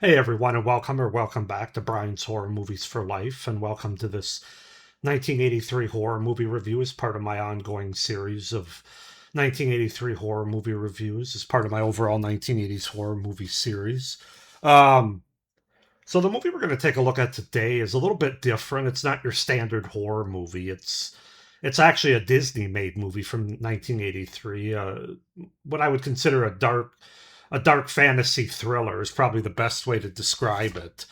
Hey everyone, and welcome back to Brian's Horror Movies for Life, and welcome to this 1983 horror movie review as part of my ongoing series of 1983 horror movie reviews as part of my overall 1980s horror movie series. Um, so the movie we're going to take a look at today is a little bit different. It's not your standard horror movie. It's actually a Disney-made movie from 1983. What I would consider a dark fantasy thriller is probably the best way to describe it.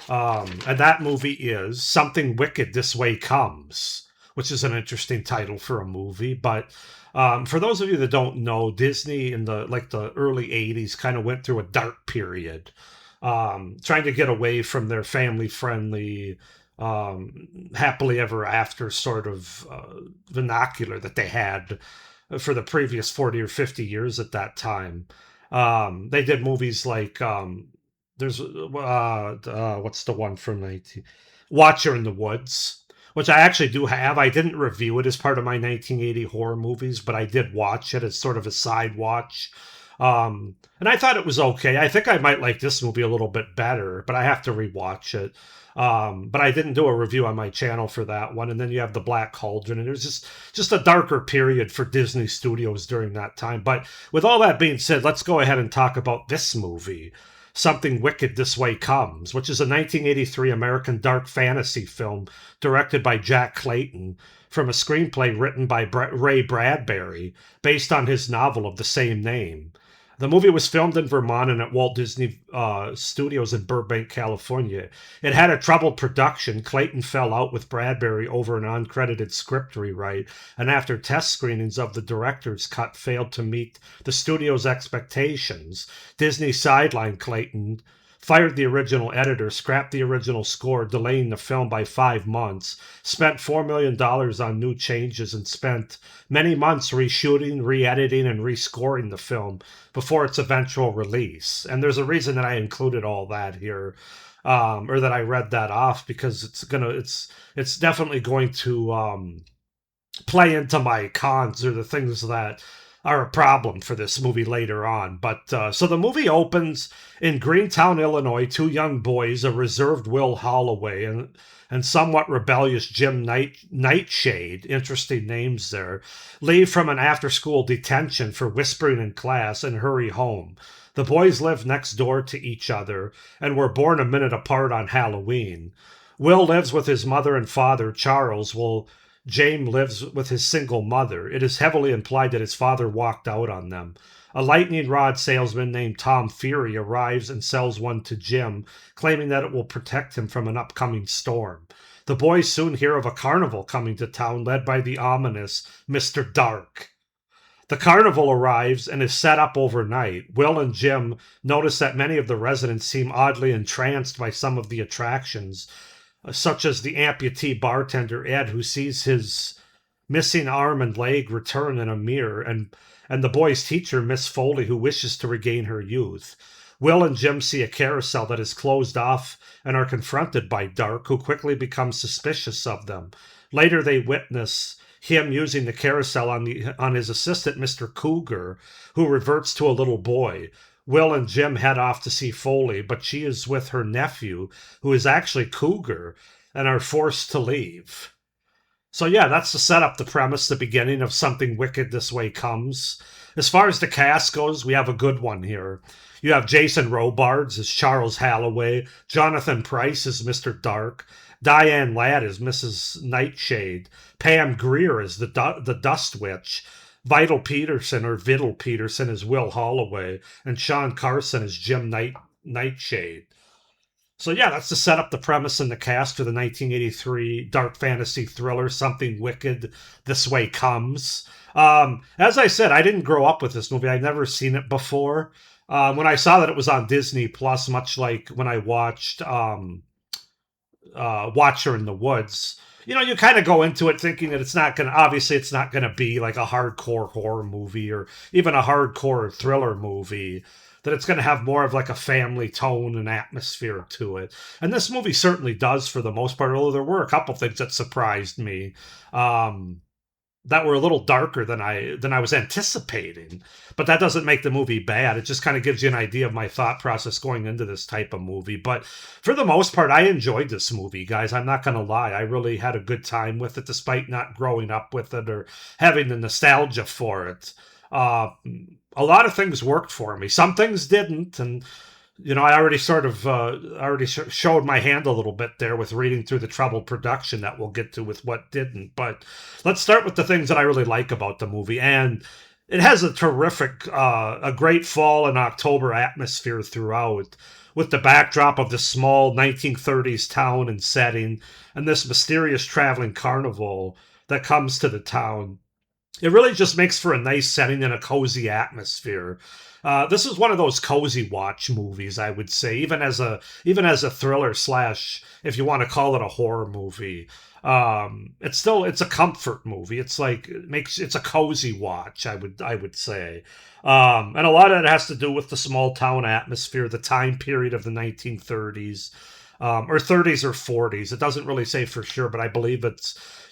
And that movie is Something Wicked This Way Comes, which is an interesting title for a movie. But for those of you that don't know, Disney in the early '80s kind of went through a dark period, trying to get away from their family friendly, happily ever after sort of vernacular that they had for the previous 40 or 50 years at that time. They did movies like there's what's the one from 19 Watcher in the Woods, which I actually do have. I didn't review it as part of my 1980 horror movies, but I did watch it as sort of a side watch. And I thought it was okay. I think I might like this movie a little bit better, but I have to rewatch it. But I didn't do a review on my channel for that one. And then you have the Black Cauldron, and it was just a darker period for Disney Studios during that time. But with all that being said, let's go ahead and talk about this movie. Something Wicked This Way Comes, which is a 1983 American dark fantasy film directed by Jack Clayton from a screenplay written by Ray Bradbury based on his novel of the same name. The movie was filmed in Vermont and at Walt Disney Studios in Burbank, California. It had a troubled production. Clayton fell out with Bradbury over an uncredited script rewrite, and after test screenings of the director's cut failed to meet the studio's expectations, Disney sidelined Clayton, fired the original editor, scrapped the original score, delaying the film by 5 months, spent $4 million on new changes, and spent many months reshooting, re editing, and rescoring the film before its eventual release. And there's a reason that I included all that here. Or that I read that off because it's definitely going to play into my cons or the things that are a problem for this movie later on. But so the movie opens in Greentown, Illinois. Two young boys, a reserved Will Holloway and somewhat rebellious Jim Nightshade, interesting names there, leave from an after school detention for whispering in class and hurry home. The boys live next door to each other and were born a minute apart on Halloween. Will lives with his mother and father, Charles, while James lives with his single mother. It is heavily implied that his father walked out on them. A lightning rod salesman named Tom Fury arrives and sells one to Jim, claiming that it will protect him from an upcoming storm. The boys soon hear of a carnival coming to town led by the ominous Mr. Dark. The carnival arrives and is set up overnight. Will and Jim notice that many of the residents seem oddly entranced by some of the attractions, such as the amputee bartender Ed, who sees his missing arm and leg return in a mirror, and the boy's teacher, Miss Foley, who wishes to regain her youth. Will and Jim see a carousel that is closed off and are confronted by Dark, who quickly becomes suspicious of them. Later, they witness him using the carousel on his assistant, Mr. Cougar, who reverts to a little boy. Will and Jim head off to see Foley, but she is with her nephew, who is actually Cougar, and are forced to leave. So yeah, that's the setup, the premise, the beginning of Something Wicked This Way Comes. As far as the cast goes, we have a good one here. You have Jason Robards as Charles Halloway, Jonathan Pryce as Mr. Dark, Diane Ladd as Mrs. Nightshade, Pam Grier as the Dust Witch, Vidal Peterson as Will Holloway, and Sean Carson as Nightshade. So yeah, that's to set up the premise and the cast for the 1983 dark fantasy thriller Something Wicked This Way Comes. As I said, I didn't grow up with this movie. I'd never seen it before. When I saw that it was on Disney Plus, much like when I watched Watcher in the Woods, you kind of go into it thinking that obviously it's not going to be like a hardcore horror movie or even a hardcore thriller movie, that it's going to have more of like a family tone and atmosphere to it. And this movie certainly does for the most part, although there were a couple things that surprised me. Um, that were a little darker than I was anticipating. But that doesn't make the movie bad. It just kind of gives you an idea of my thought process going into this type of movie. But for the most part, I enjoyed this movie, guys. I'm not going to lie. I really had a good time with it, despite not growing up with it or having the nostalgia for it. Uh, a lot of things worked for me. Some things didn't, and I already sort of showed my hand a little bit there with reading through the troubled production that we'll get to with what didn't. But let's start with the things that I really like about the movie. And it has a great fall and October atmosphere throughout, with the backdrop of the small 1930s town and setting, and this mysterious traveling carnival that comes to the town. It really just makes for a nice setting and a cozy atmosphere. This is one of those cozy watch movies, I would say, even as a thriller slash, if you want to call it a horror movie. It's a comfort movie. It's a cozy watch, I would say. And a lot of it has to do with the small town atmosphere, the time period of the 1930s, or 30s or 40s. It doesn't really say for sure, but I believe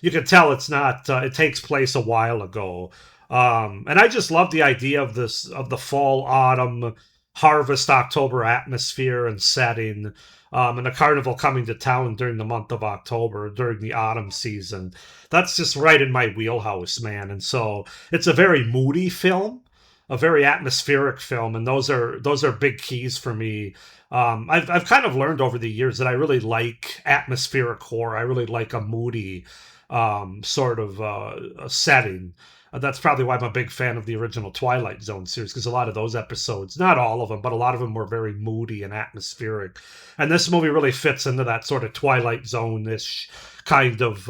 you can tell it's not, it takes place a while ago. And I just love the idea of the fall, autumn, harvest, October atmosphere and setting, and a carnival coming to town during the month of October, during the autumn season. That's just right in my wheelhouse, man. And so it's a very moody film, a very atmospheric film, and those are big keys for me. I've kind of learned over the years that I really like atmospheric horror. I really like a moody sort of a setting. That's probably why I'm a big fan of the original Twilight Zone series, because a lot of those episodes, not all of them, but a lot of them were very moody and atmospheric. And this movie really fits into that sort of Twilight Zone-ish kind of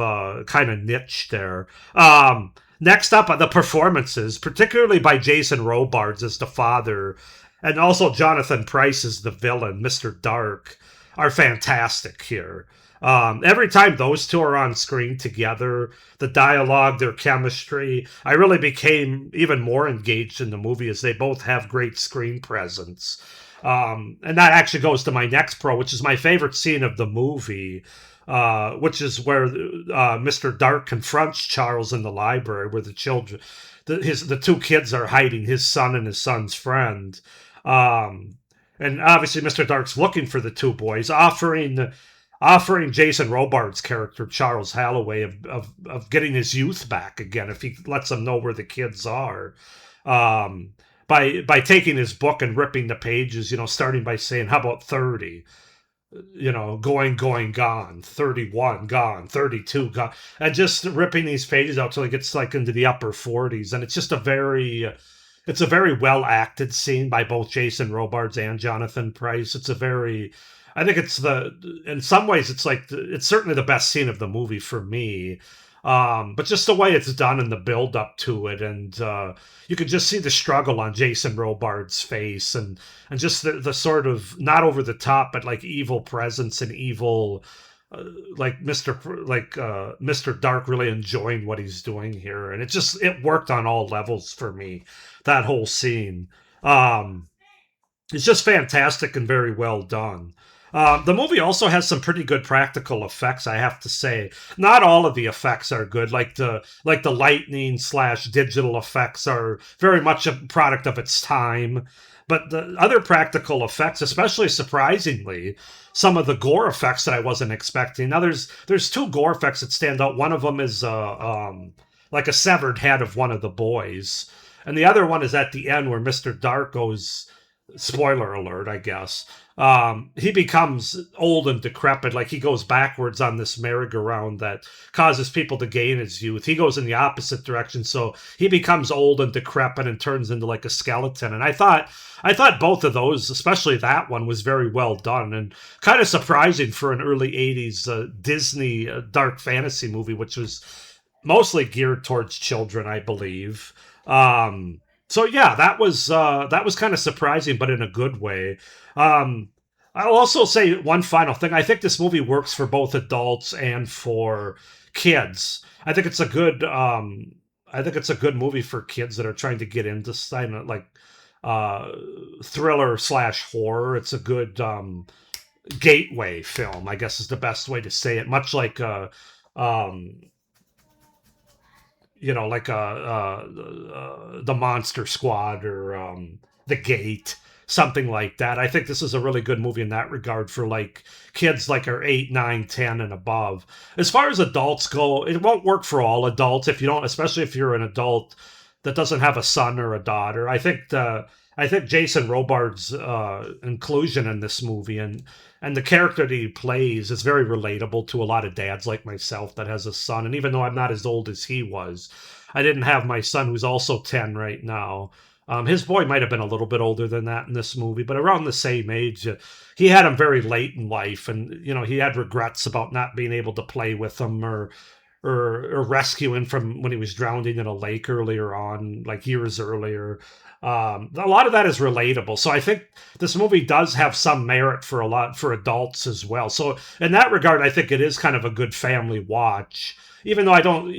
niche there. Next up are the performances, particularly by Jason Robards as the father, and also Jonathan Pryce as the villain, Mr. Dark, are fantastic here. Every time those two are on screen together, the dialogue, their chemistry, I really became even more engaged in the movie as they both have great screen presence. And that actually goes to my next pro, which is my favorite scene of the movie, which is where Mr. Dark confronts Charles in the library, where the two kids are hiding, his son and his son's friend. Um, and obviously, Mr. Dark's looking for the two boys, offering Jason Robards' character, Charles Halloway, of getting his youth back again if he lets them know where the kids are. Um, by taking his book and ripping the pages, starting by saying, "How about 30?" Going, gone, 31, gone, 32, gone, and just ripping these pages out till he gets like into the upper 40s. And it's a very well acted scene by both Jason Robards and Jonathan Pryce. I think in some ways, it's certainly the best scene of the movie for me. But just the way it's done and the build up to it, and you can just see the struggle on Jason Robards' face, and just the sort of not over the top, but like evil presence and evil, Mr. Dark really enjoying what he's doing here, and it worked on all levels for me. That whole scene. Um, it's just fantastic and very well done. The movie also has some pretty good practical effects, I have to say. Not all of the effects are good, like the lightning slash digital effects are very much a product of its time. But the other practical effects, especially surprisingly, some of the gore effects that I wasn't expecting. Now there's two gore effects that stand out. One of them is like a severed head of one of the boys, and the other one is at the end where Mr. Dark goes, spoiler alert, I guess. He becomes old and decrepit, like he goes backwards on this merry-go-round that causes people to gain his youth. He goes in the opposite direction, so he becomes old and decrepit and turns into like a skeleton. And I thought both of those, especially that one, was very well done and kind of surprising for an early '80s Disney dark fantasy movie, which was mostly geared towards children, I believe. So yeah, that was kind of surprising, but in a good way. Um, I'll also say one final thing. I think this movie works for both adults and for kids. I think it's a good movie for kids that are trying to get into like uh, thriller slash horror. It's a good gateway film, I guess is the best way to say it. Much like um, like the Monster Squad or the Gate, something like that. I think this is a really good movie in that regard for like kids like are 8, 9, 10, and above. As far as adults go, it won't work for all adults if you don't, especially if you're an adult that doesn't have a son or a daughter. I think Jason Robards' inclusion in this movie and the character that he plays is very relatable to a lot of dads like myself that has a son. And even though I'm not as old as he was, I didn't have my son who's also 10 right now. His boy might have been a little bit older than that in this movie, but around the same age. He had him very late in life, and he had regrets about not being able to play with him or rescue him from when he was drowning in a lake earlier on, like years earlier. A lot of that is relatable. So I think this movie does have some merit for a lot for adults as well. So in that regard, I think it is kind of a good family watch. Even though I don't,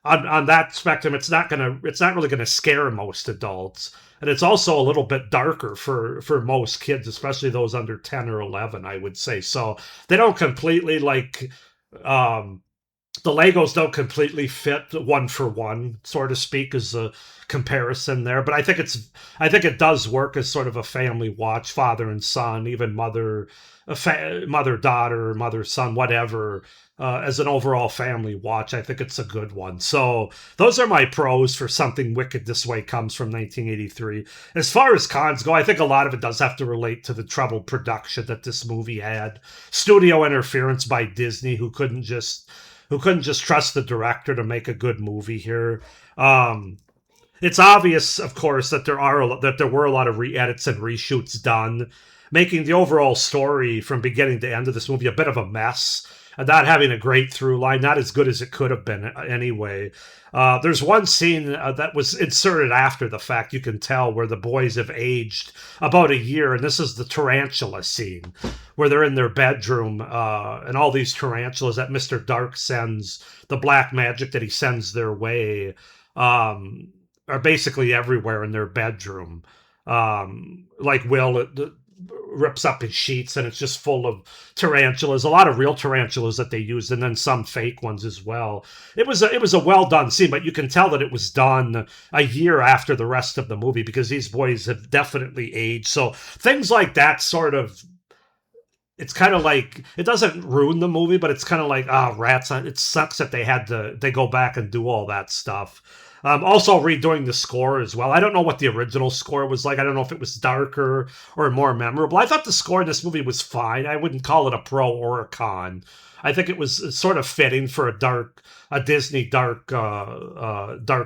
on that spectrum, it's not really gonna scare most adults. And it's also a little bit darker for most kids, especially those under 10 or 11, I would say. So they don't completely like um the Legos don't completely fit one for one, so to speak, as a comparison there. But I think it does work as sort of a family watch, father and son, even mother daughter, mother son, whatever. As an overall family watch, I think it's a good one. So those are my pros for Something Wicked This Way Comes from 1983. As far as cons go, I think a lot of it does have to relate to the troubled production that this movie had. Studio interference by Disney, who couldn't just trust the director to make a good movie here. It's obvious, of course, that there were a lot of re-edits and reshoots done, making the overall story from beginning to end of this movie a bit of a mess, and not having a great through line, not as good as it could have been anyway. There's one scene that was inserted after the fact, you can tell, where the boys have aged about a year, and this is the tarantula scene where they're in their bedroom, and all these tarantulas that Mr. Dark sends, the black magic that he sends their way, are basically everywhere in their bedroom. Like Will rips up his sheets and it's just full of tarantulas, a lot of real tarantulas that they used, and then some fake ones as well. It was a well done scene, but you can tell that it was done a year after the rest of the movie because these boys have definitely aged. So things like that sort of, it's kind of like, it doesn't ruin the movie, but it's kind of like, rats. It sucks that they go back and do all that stuff. Also redoing the score as well. I don't know what the original score was like. I don't know if it was darker or more memorable. I thought the score in this movie was fine. I wouldn't call it a pro or a con. I think it was sort of fitting for a Disney dark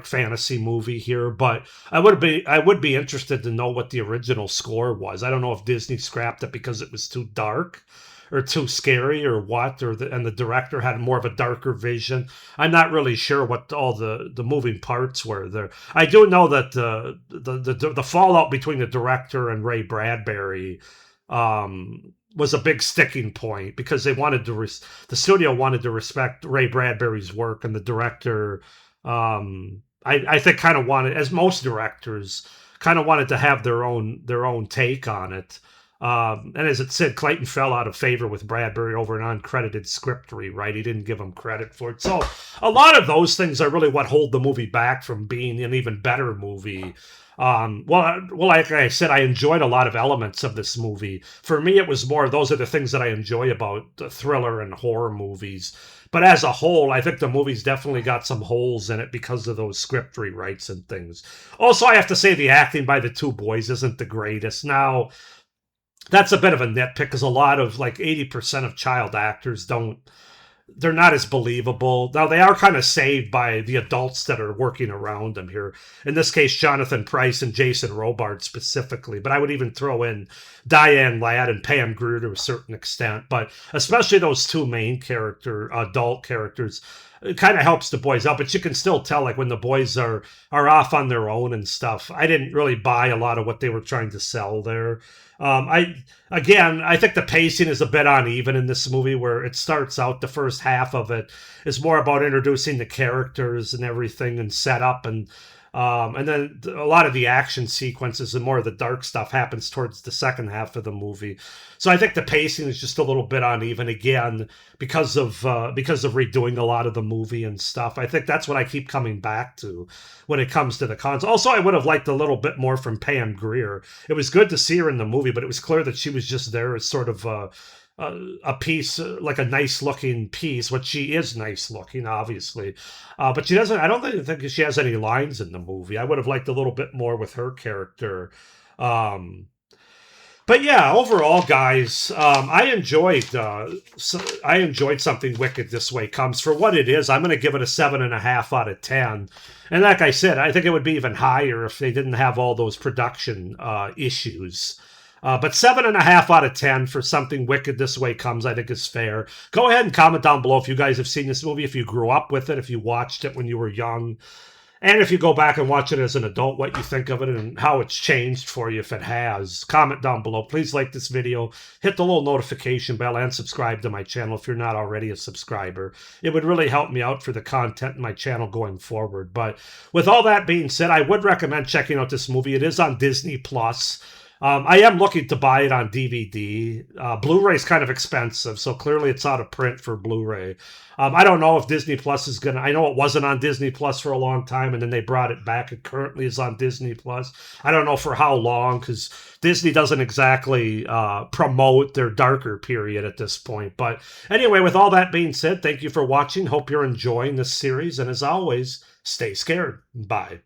fantasy movie here. But I would be interested to know what the original score was. I don't know if Disney scrapped it because it was too dark or too scary or what, and the director had more of a darker vision. I'm not really sure what all the moving parts were there. I do know that the fallout between the director and Ray Bradbury was a big sticking point because the studio wanted to respect Ray Bradbury's work, and the director, I think, kind of wanted, as most directors, kind of wanted to have their own take on it. And as it said, Clayton fell out of favor with Bradbury over an uncredited script rewrite. He didn't give him credit for it. So a lot of those things are really what hold the movie back from being an even better movie. Well, like I said, I enjoyed a lot of elements of this movie. For me, it was more, those are the things that I enjoy about the thriller and horror movies. But as a whole, I think the movie's definitely got some holes in it because of those script rewrites and things. Also, I have to say the acting by the two boys isn't the greatest. Now, that's a bit of a nitpick because a lot of, like, 80% of child actors they're not as believable. Now, they are kind of saved by the adults that are working around them here. In this case, Jonathan Pryce and Jason Robart specifically, but I would even throw in Diane Ladd and Pam Grier to a certain extent. But especially those two main adult characters, it kind of helps the boys out. But you can still tell, like, when the boys are off on their own and stuff, I didn't really buy a lot of what they were trying to sell there. I think the pacing is a bit uneven in this movie, where it starts out, the first half of it is more about introducing the characters and everything and setup, and And then a lot of the action sequences and more of the dark stuff happens towards the second half of the movie. So I think the pacing is just a little bit uneven again because of redoing a lot of the movie and stuff. I think that's what I keep coming back to when it comes to the cons. Also, I would have liked a little bit more from Pam Grier. It was good to see her in the movie, but it was clear that she was just there as sort of a piece, like a nice looking piece, which she is nice looking, obviously. But she doesn't, I don't think she has any lines in the movie. I would have liked a little bit more with her character. Um, but yeah, overall, guys, I enjoyed Something Wicked This Way Comes for what it is. I'm going to give it a 7.5 out of 10. And like I said, I think it would be even higher if they didn't have all those production issues. But 7.5 out of 10 for Something Wicked This Way Comes, I think is fair. Go ahead and comment down below if you guys have seen this movie, if you grew up with it, if you watched it when you were young, and if you go back and watch it as an adult, what you think of it and how it's changed for you if it has. Comment down below. Please like this video, hit the little notification bell, and subscribe to my channel if you're not already a subscriber. It would really help me out for the content in my channel going forward. But with all that being said, I would recommend checking out this movie. It is on Disney Plus. I am looking to buy it on DVD. Blu-ray is kind of expensive, so clearly it's out of print for Blu-ray. I don't know if Disney Plus is gonna. I know it wasn't on Disney Plus for a long time, and then they brought it back. It currently is on Disney Plus. I don't know for how long, because Disney doesn't exactly promote their darker period at this point. But anyway, with all that being said, thank you for watching. Hope you're enjoying this series, and as always, stay scared. Bye.